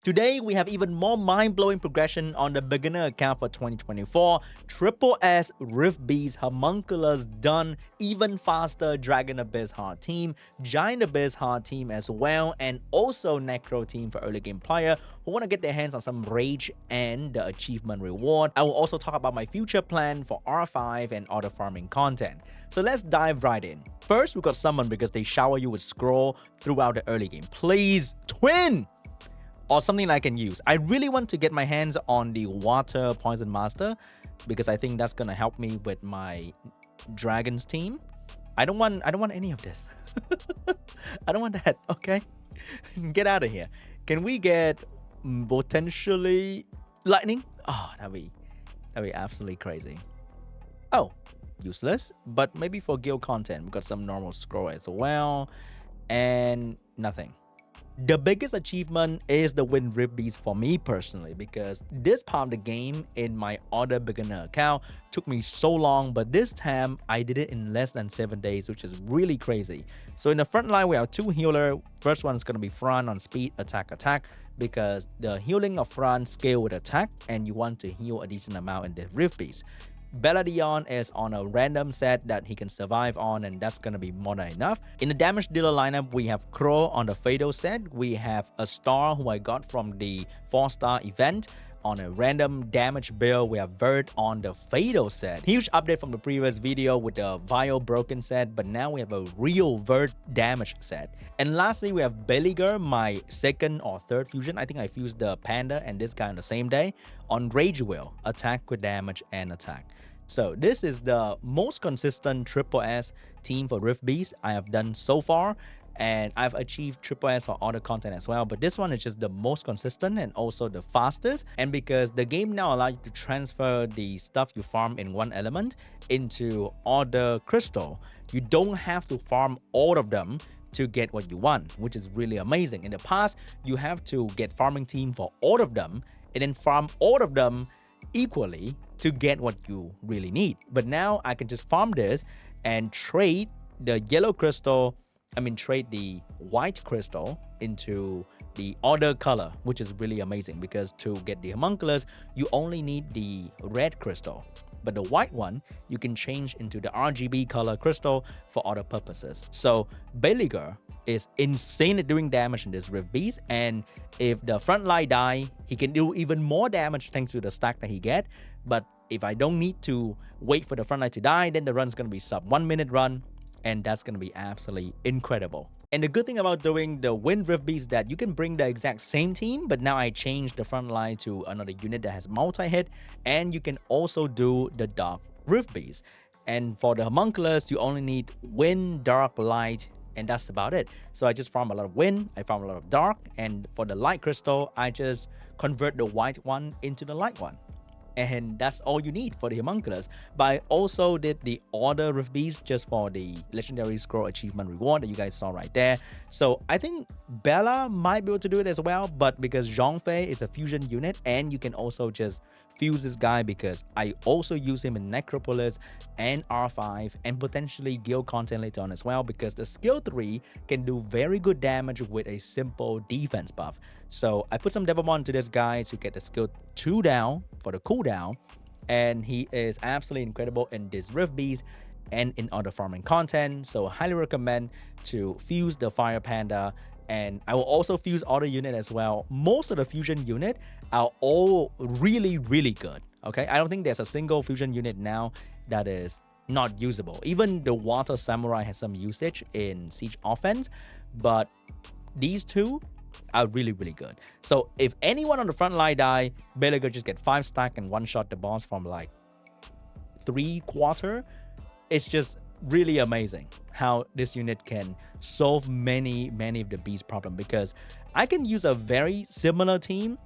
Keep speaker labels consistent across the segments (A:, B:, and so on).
A: Today, we have even more mind-blowing progression on the beginner account for 2024. Triple S Rift Beast Homunculus done, even faster Dragon Abyss hard team, Giant Abyss hard team as well, and also Necro team for early game player who want to get their hands on some rage and the achievement reward. I will also talk about my future plan for R5 and other farming content. So let's dive right in. First, we got summon because they shower you with scroll throughout the early game. Please, twin! Or something I can use. I really want to get my hands on the Water Poison Master because I think that's gonna help me with my Dragons team. I don't want any of this. I don't want that, okay? Get out of here. Can we get potentially lightning? Oh, that'd be absolutely crazy. Oh, useless, but maybe for guild content, we got some normal scroll as well, and nothing. The biggest achievement is the win Rift Beast for me personally, because this part of the game in my other beginner account took me so long, but this time I did it in less than 7 days, which is really crazy. So in the front line, we have two healer. First one is going to be Fran on speed, attack, because the healing of Fran scale with attack, and you want to heal a decent amount in the Rift Beast. Belladon is on a random set that he can survive on, and that's gonna be more than enough. In the damage dealer lineup, we have Crow on the Fatal set. We have a star who I got from the 4-star event. On a random damage build, we have Vert on the Fatal set. Huge update from the previous video with the Vial Broken set, but now we have a real Vert damage set. And lastly, we have Beleaguer, my second or third fusion. I think I fused the Panda and this guy on the same day. On Rage Will, attack with damage and attack. So this is the most consistent Triple S team for Rift Beast I have done so far. And I've achieved Triple S for other content as well, but this one is just the most consistent and also the fastest. And because the game now allows you to transfer the stuff you farm in one element into other crystal, you don't have to farm all of them to get what you want, which is really amazing. In the past, you have to get farming team for all of them and then farm all of them equally to get what you really need. But now I can just farm this and trade the yellow crystal, trade the white crystal into the other color, which is really amazing because to get the homunculus, you only need the red crystal. But the white one, you can change into the RGB color crystal for other purposes. So Beleaguer is insane at doing damage in this Rift Beast, and if the front line die, he can do even more damage thanks to the stack that he get. But if I don't need to wait for the front line to die, then the run's gonna be sub 1 minute run, and that's gonna be absolutely incredible. And the good thing about doing the Wind Rift Beast is that you can bring the exact same team, but now I changed the front line to another unit that has multi-hit, and you can also do the Dark Rift Beast. And for the homunculus, you only need Wind, Dark, Light, and that's about it. So I just farm a lot of Wind, I farm a lot of Dark, and for the Light Crystal, I just convert the white one into the light one. And that's all you need for the homunculus. But I also did the Order Rift Beast just for the legendary scroll achievement reward that you guys saw right there. So I think Bella might be able to do it as well, but because Zhongfei is a fusion unit, and you can also just fuse this guy because I also use him in Necropolis and R5 and potentially guild content later on as well, because the skill 3 can do very good damage with a simple defense buff. So I put some Devilmon into this guy to get the skill 2 down for the cooldown, and he is absolutely incredible in this Rift Beast and in other farming content. So I highly recommend to fuse the Fire Panda, and I will also fuse other unit as well. Most of the fusion unit are all really good. Okay, I don't think there's a single fusion unit now that is not usable. Even the Water Samurai has some usage in siege offense, but these two are really good. So if anyone on the front line die, Beleaguer just get 5 stack and one shot the boss from like 3/4. It's just really amazing how this unit can solve many of the beast problem, because I can use a very similar team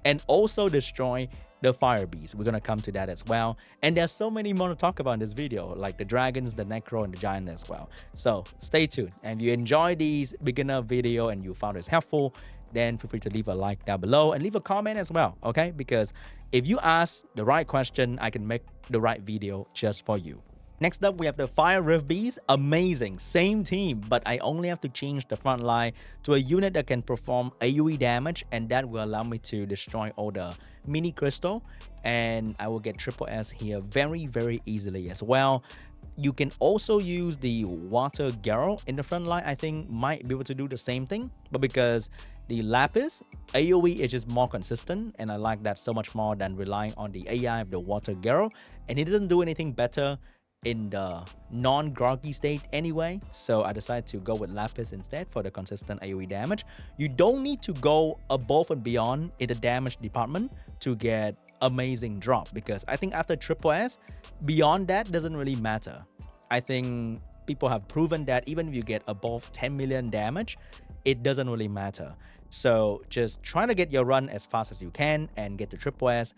A: and also destroy the fire beast. We're gonna come to that as well, and there's so many more to talk about in this video, like the dragons, the necro, and the giant as well. So stay tuned, and if you enjoy these beginner video and you found this helpful, then feel free to leave a like down below and leave a comment as well, okay? Because if you ask the right question, I can make the right video just for you. Next up, we have the Fire Rift Bees. Amazing, same team, but I only have to change the front line to a unit that can perform AoE damage, and that will allow me to destroy all the mini crystal, and I will get triple S here very easily as well. You can also use the Water Garrow in the front line. I think might be able to do the same thing, but because the Lapis AoE is just more consistent, and I like that so much more than relying on the AI of the Water Garrow, and it doesn't do anything better in the non-groggy state anyway, so I decided to go with Lapis instead for the consistent AoE damage. You don't need to go above and beyond in the damage department to get amazing drop, because I think after triple S, beyond that doesn't really matter. I think people have proven that even if you get above 10 million damage, it doesn't really matter. So just try to get your run as fast as you can and get to triple S,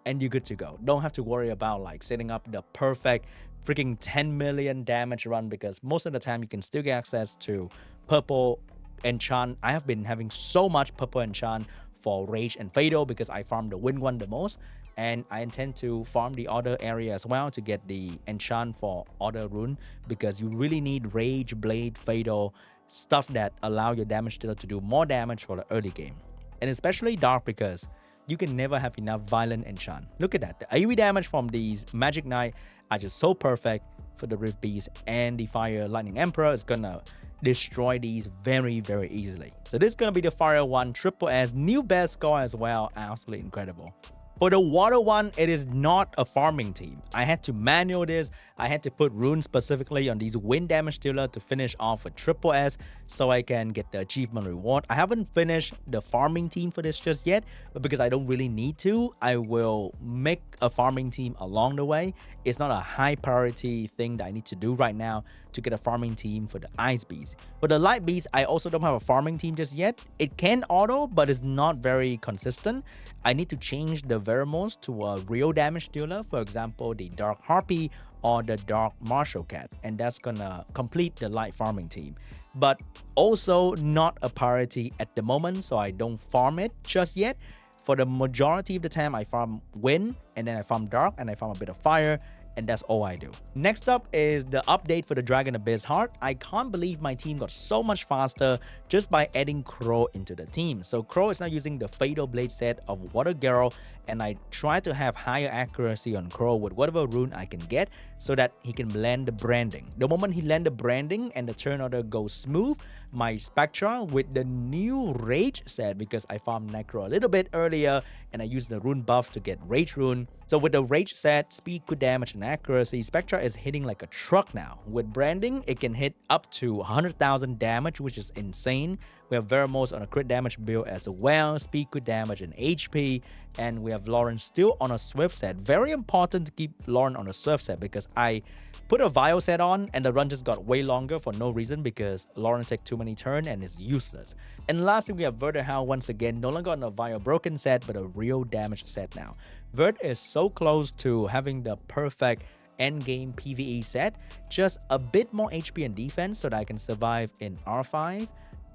A: and you're good to go. Don't have to worry about like setting up the perfect freaking 10 million damage run, because most of the time you can still get access to purple enchant. I have been having so much purple enchant for Rage and Fatal because I farm the Wind one the most, and I intend to farm the other area as well to get the enchant for other rune, because you really need Rage, Blade, Fatal, stuff that allow your damage dealer to do more damage for the early game. And especially Dark, because you can never have enough violent enchant. Look at that. The AoE damage from these Magic Knight are just so perfect for the Rift Beast, and the Fire Lightning Emperor is gonna destroy these very easily. So this is gonna be the Fire one, triple S, new best score as well. Absolutely incredible. For the Water one, it is not a farming team. I had to manual this. I had to put runes specifically on these wind damage dealer to finish off with triple S so I can get the achievement reward. I haven't finished the farming team for this just yet, but because I don't really need to, I will make a farming team along the way. It's not a high priority thing that I need to do right now to get a farming team for the Ice Beast. For the Light Beast, I also don't have a farming team just yet. It can auto, but it's not very consistent. I need to change the Veramos to a real damage dealer, for example, the Dark Harpy or the Dark Martial Cat, and that's gonna complete the light farming team. But also not a priority at the moment, so I don't farm it just yet. For the majority of the time, I farm Wind, and then I farm Dark, and I farm a bit of Fire, and that's all I do. Next up is the update for the Dragon Abyss Heart. I can't believe my team got so much faster just by adding Crow into the team. So Crow is now using the Fatal Blade set of Water Garrow, and I try to have higher accuracy on Crow with whatever rune I can get so that he can land the branding. The moment he lands the branding and the turn order goes smooth, my Spectra with the new Rage set, because I farmed Necro a little bit earlier and I used the rune buff to get Rage rune. So with the Rage set, speed, good damage, and accuracy, Spectra is hitting like a truck now. With branding, it can hit up to 100,000 damage, which is insane. We have Veramos on a crit damage build as well, speed, good damage, and HP. And we have Lauren still on a Swift set. Very important to keep Lauren on a Swift set, because I put a Vio set on and the run just got way longer for no reason, because Lauren takes too many turns and is useless. And lastly, we have Verderhound once again, no longer on a Vio broken set, but a real damage set now. Vert is so close to having the perfect endgame PvE set, just a bit more HP and defense so that I can survive in R5.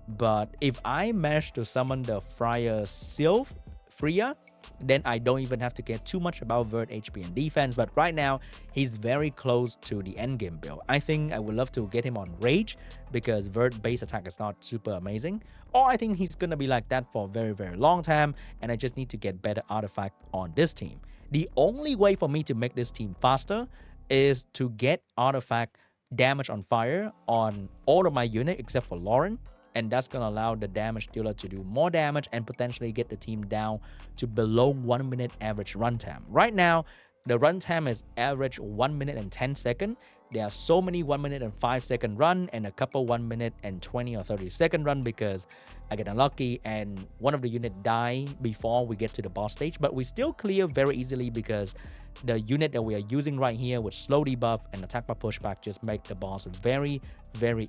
A: But if I manage to summon the Friar Sylph, Freya, then I don't even have to care too much about Vert HP and defense. But right now, he's very close to the endgame build. I think I would love to get him on Rage, because Vert base attack is not super amazing. Or I think he's gonna be like that for a very long time, and I just need to get better artifact on this team. The only way for me to make this team faster is to get artifact damage on fire on all of my units except for Lauren, and that's gonna allow the damage dealer to do more damage and potentially get the team down to below 1 minute average runtime. Right now, the runtime is average 1 minute and 10 seconds. There are so many 1 minute and 5 second run and a couple 1 minute and 20 or 30 second run, because I get unlucky and one of the unit die before we get to the boss stage. But we still clear very easily, because the unit that we are using right here with slow debuff and attack by pushback just make the boss very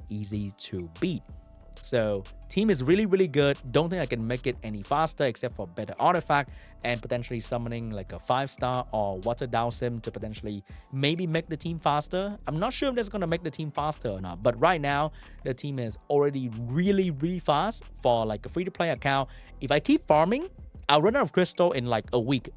A: easy to beat. So team is really good. Don't think I can make it any faster except for better artifact and potentially summoning like a 5-star or Water Dowsim to potentially maybe make the team faster. I'm not sure if that's gonna make the team faster or not, but right now the team is already really fast for like a free-to-play account. If I keep farming, I'll run out of crystal in like a week,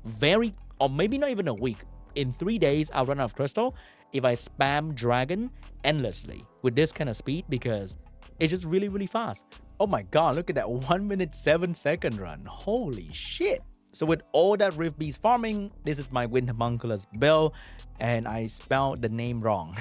A: or maybe not even a week. In 3 days, I'll run out of crystal, if I spam Dragon endlessly with this kind of speed because it's just really, really fast. Oh my god, look at that 1 minute 7 second run. Holy shit. So with all that Rift Beast farming, this is my Wind Homunculus build, and I spelled the name wrong.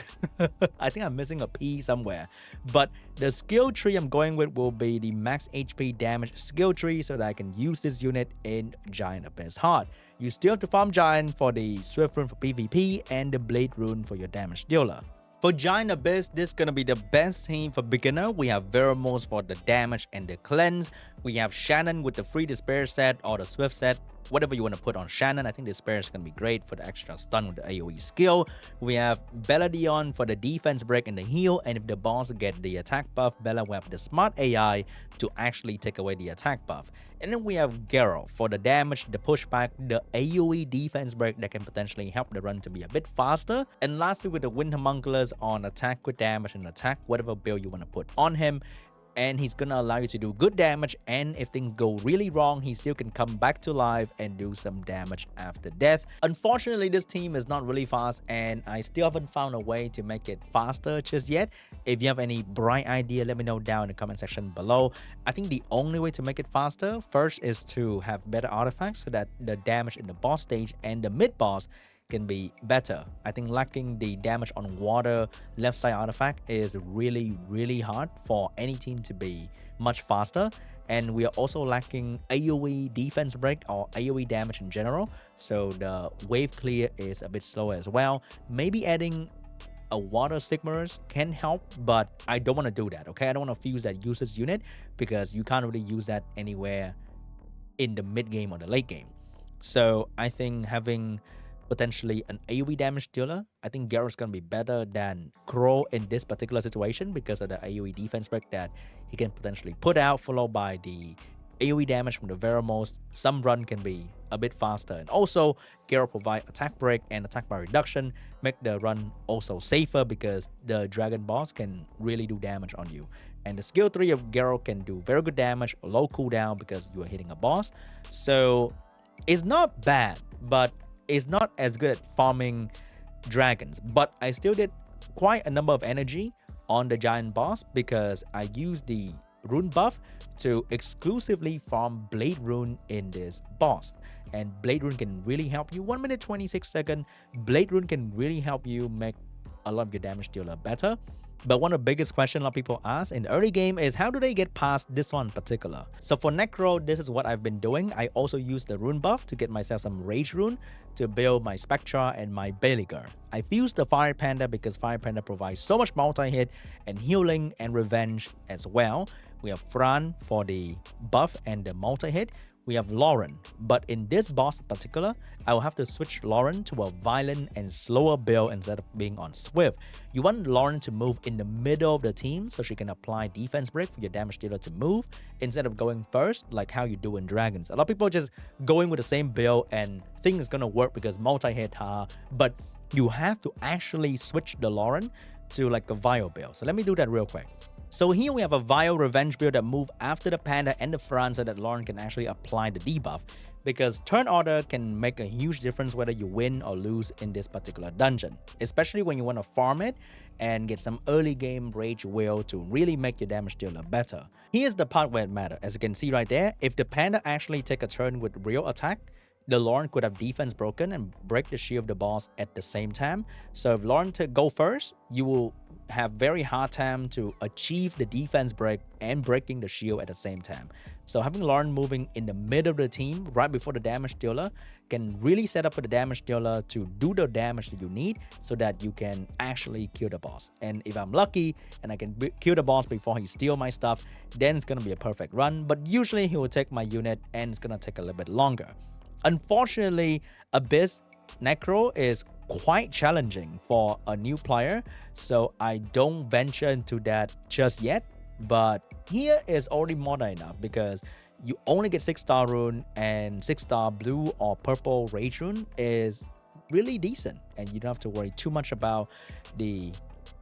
A: I think I'm missing a P somewhere. But the skill tree I'm going with will be the max HP damage skill tree so that I can use this unit in Giant Abyss Heart. You still have to farm Giant for the Swift Rune for PvP and the Blade Rune for your damage dealer. For Giant Abyss, this is going to be the best team for beginner. We have Veromos for the damage and the cleanse. We have Shannon with the free Despair set or the Swift set. Whatever you want to put on Shannon, I think Despair is going to be great for the extra stun with the AoE skill. We have Belladion for the defense break and the heal. And if the boss get the attack buff, Bella will have the smart AI to actually take away the attack buff. And then we have Geralt for the damage, the pushback, the AoE defense break that can potentially help the run to be a bit faster. And lastly, with the Wind Homunculus on attack with damage and attack, whatever build you want to put on him. And he's gonna allow you to do good damage, and if things go really wrong, he still can come back to life and do some damage after death. Unfortunately, this team is not really fast, and I still haven't found a way to make it faster just yet. If you have any bright idea, let me know down in the comment section below. I think the only way to make it faster first is to have better artifacts so that the damage in the boss stage and the mid boss can be better. I think lacking the damage on water left side artifact is really, really hard for any team to be much faster. And we are also lacking AoE defense break or AoE damage in general. So the wave clear is a bit slower as well. Maybe adding a water Sigmarus can help, but I don't want to do that, okay? I don't want to fuse that useless unit because you can't really use that anywhere in the mid game or the late game. So I think having potentially an AoE damage dealer, I think Geralt's gonna be better than Crow in this particular situation because of the AoE defense break that he can potentially put out, followed by the AoE damage from the Veromos. Some run can be a bit faster, and also Geralt provide attack break and attack bar reduction, make the run also safer because the dragon boss can really do damage on you. And the skill 3 of Geralt can do very good damage, low cooldown because you are hitting a boss. So it's not bad, but it's not as good at farming dragons. But I still did quite a number of energy on the giant boss because I used the rune buff to exclusively farm Blade Rune in this boss. And Blade Rune can really help you. 1 minute 26 seconds. Blade Rune can really help you make a lot of your damage dealer better. But one of the biggest questions a lot of people ask in the early game is how do they get past this one in particular? So for Necro, this is what I've been doing. I also use the rune buff to get myself some Rage Rune to build my Spectra and my Belegar. I fused the Fire Panda because Fire Panda provides so much multi-hit and healing and revenge as well. We have Fran for the buff and the multi-hit. We have Lauren, but in this boss in particular, I will have to switch Lauren to a violent and slower build instead of being on Swift. You want Lauren to move in the middle of the team so she can apply defense break for your damage dealer to move instead of going first like how you do in Dragons. A lot of people just going with the same build and think it's gonna work because multi-hit, but you have to actually switch the Lauren to like a Vile build. So let me do that real quick. So here we have a Vile Revenge build that move after the Panda and the Fran so that Lauren can actually apply the debuff. Because turn order can make a huge difference whether you win or lose in this particular dungeon. Especially when you want to farm it and get some early game Rage Will to really make your damage dealer better. Here's the part where it matters. As you can see right there, if the Panda actually take a turn with real attack, the Lauren could have defense broken and break the shield of the boss at the same time. So if Lauren go first, you will have very hard time to achieve the defense break and breaking the shield at the same time. So having Lauren moving in the middle of the team right before the damage dealer can really set up for the damage dealer to do the damage that you need so that you can actually kill the boss. And if I'm lucky and I can kill the boss before he steals my stuff, then it's gonna be a perfect run. But usually he will take my unit and it's gonna take a little bit longer. Unfortunately, Abyss Necro is quite challenging for a new player, so I don't venture into that just yet. But here is already more than enough because you only get 6-star rune, and 6-star blue or purple Rage Rune is really decent, and you don't have to worry too much about the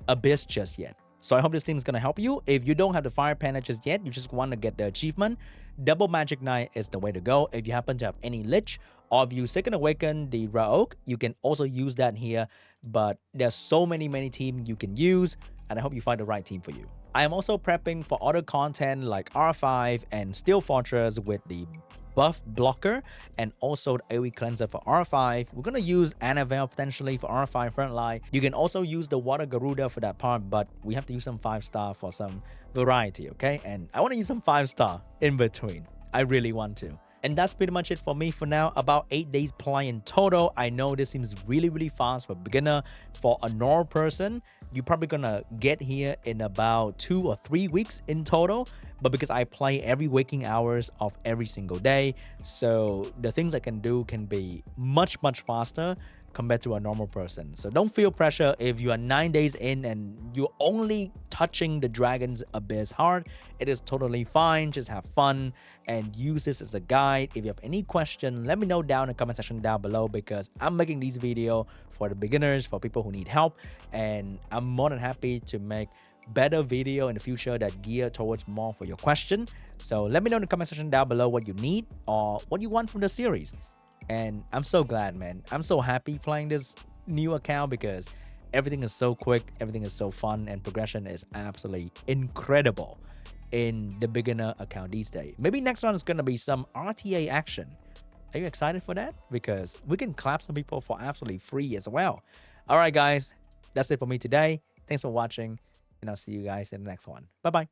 A: Abyss just yet. So I hope this team is going to help you. If you don't have the Fire Panda just yet, you just want to get the achievement, Double Magic Knight is the way to go. If you happen to have any Lich, or if you Second Awaken the Raoak, you can also use that here. but there's so many teams you can use, and I hope you find the right team for you. I am also prepping for other content like R5 and Steel Fortress with the buff blocker and also the AoE cleanser for R5. We're gonna use Annabelle potentially for R5 frontline. You can also use the Water Garuda for that part, but we have to use some 5-star for some variety, okay? And I want to use some 5-star in between. I really want to. And that's pretty much it for me for now. About 8 days play in total. I know this seems really fast for a beginner. For a normal person, you're probably gonna get here in about 2 or 3 weeks in total. But because I play every waking hours of every single day, so the things I can do can be much faster compared to a normal person. So don't feel pressure if you are 9 days in and you're only touching the Dragon's Abyss hard. It is totally fine. Just have fun and use this as a guide. If you have any question, let me know down in the comment section down below, because I'm making these videos for the beginners, for people who need help, and I'm more than happy to make better video in the future that gear towards more for your question. So let me know in the comment section down below what you need or what you want from the series. And I'm so glad, man. I'm so happy playing this new account because everything is so quick, everything is so fun, and progression is absolutely incredible in the beginner account these days. Maybe next one is going to be some RTA action. Are you excited for that? Because we can clap some people for absolutely free as well. All right, guys. That's it for me today. Thanks for watching, and I'll see you guys in the next one. Bye-bye.